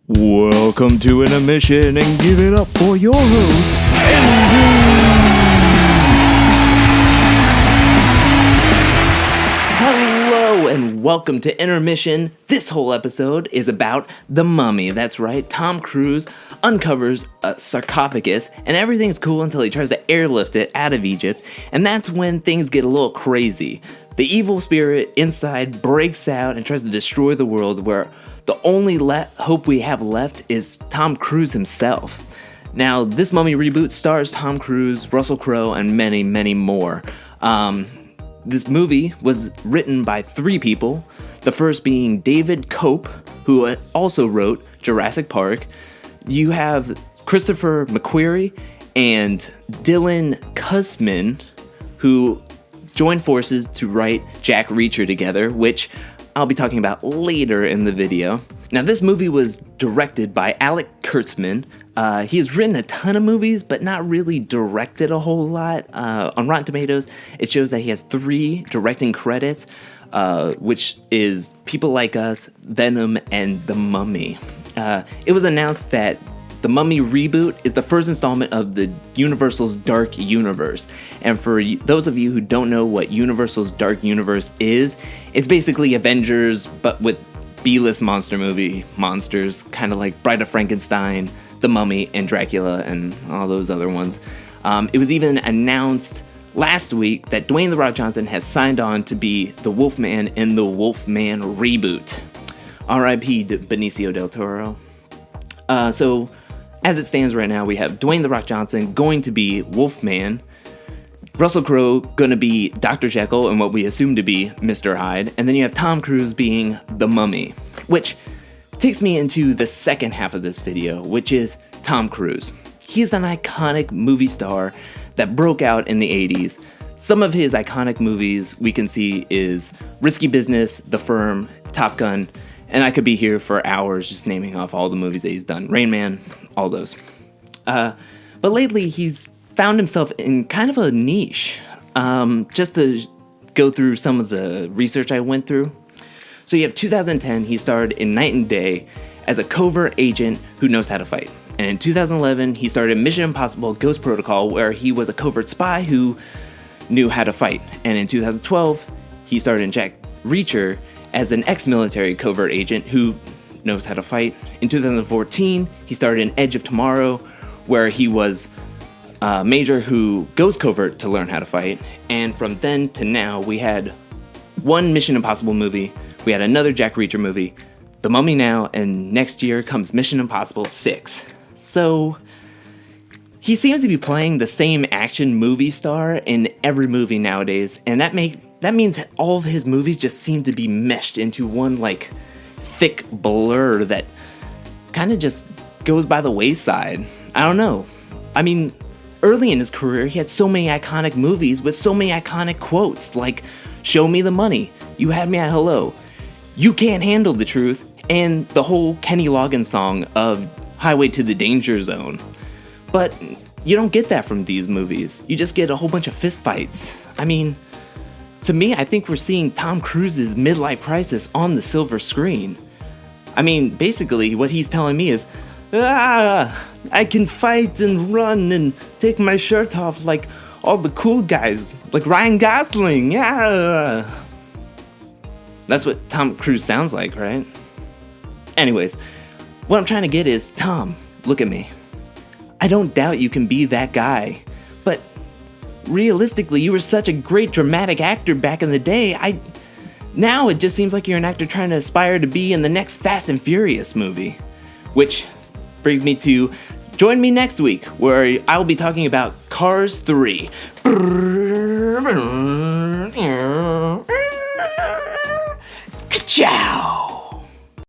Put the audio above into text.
Welcome to Intermission, and give it up for your host, Hello and welcome to Intermission. This whole episode is about the mummy. That's right, Tom Cruise uncovers a sarcophagus and everything's cool until he tries to airlift it out of Egypt, and that's when things get a little crazy. The evil spirit inside breaks out and tries to destroy the world, where the only hope we have left is Tom Cruise himself. Now, this Mummy reboot stars Tom Cruise, Russell Crowe, and many, many more. This movie was written by three people, the first being David Cope, who also wrote Jurassic Park. You have Christopher McQuarrie and Dylan Kussman, who joined forces to write Jack Reacher together, which I'll be talking about later in the video. Now, this movie was directed by Alec Kurtzman. He has written a ton of movies, but not really directed a whole lot. On Rotten Tomatoes, it shows that he has 3 directing credits, which is People Like Us, Venom, and The Mummy. It was announced that the Mummy reboot is the first installment of the Universal's Dark Universe. And for those of you who don't know what Universal's Dark Universe is, it's basically Avengers, but with B-list monster movie monsters, kind of like Bride of Frankenstein, The Mummy, and Dracula, and all those other ones. It was even announced last week that Dwayne "The Rock" Johnson has signed on to be the Wolfman in the Wolfman reboot. R.I.P. Benicio del Toro. So, as it stands right now, we have Dwayne "The Rock" Johnson going to be Wolfman, Russell Crowe going to be Dr. Jekyll and what we assume to be Mr. Hyde, and then you have Tom Cruise being the Mummy, which takes me into the second half of this video, which is Tom Cruise. He's an iconic movie star that broke out in the 80s. Some of his iconic movies we can see is Risky Business, The Firm, Top Gun, and I could be here for hours just naming off all the movies that he's done. Rain Man, all those. But lately, he's found himself in kind of a niche. Just to go through some of the research I went through. So you have 2010, he starred in Night and Day as a covert agent who knows how to fight. And in 2011, he started Mission Impossible Ghost Protocol, where he was a covert spy who knew how to fight. And in 2012, he starred in Jack Reacher as an ex-military covert agent who knows how to fight. In 2014, he starred in Edge of Tomorrow, where he was a major who goes covert to learn how to fight. And from then to now, we had one Mission Impossible movie, we had another Jack Reacher movie, The Mummy now, and next year comes Mission Impossible 6. So, he seems to be playing the same action movie star in every movie nowadays, and that means all of his movies just seem to be meshed into one, like, thick blur that kind of just goes by the wayside. I don't know. I mean, early in his career, he had so many iconic movies with so many iconic quotes, like, "Show me the money," "You had me at hello," "You can't handle the truth," and the whole Kenny Loggins song of "Highway to the Danger Zone." But you don't get that from these movies. You just get a whole bunch of fistfights. I mean, to me, I think we're seeing Tom Cruise's midlife crisis on the silver screen. I mean, basically, what he's telling me is, I can fight and run and take my shirt off like all the cool guys, like Ryan Gosling, yeah. That's what Tom Cruise sounds like, right? Anyways, what I'm trying to get is, Tom, look at me. I don't doubt you can be that guy, but realistically, you were such a great dramatic actor back in the day. Now it just seems like you're an actor trying to aspire to be in the next Fast and Furious movie. Which brings me to join me next week, where I'll be talking about Cars 3. Ciao!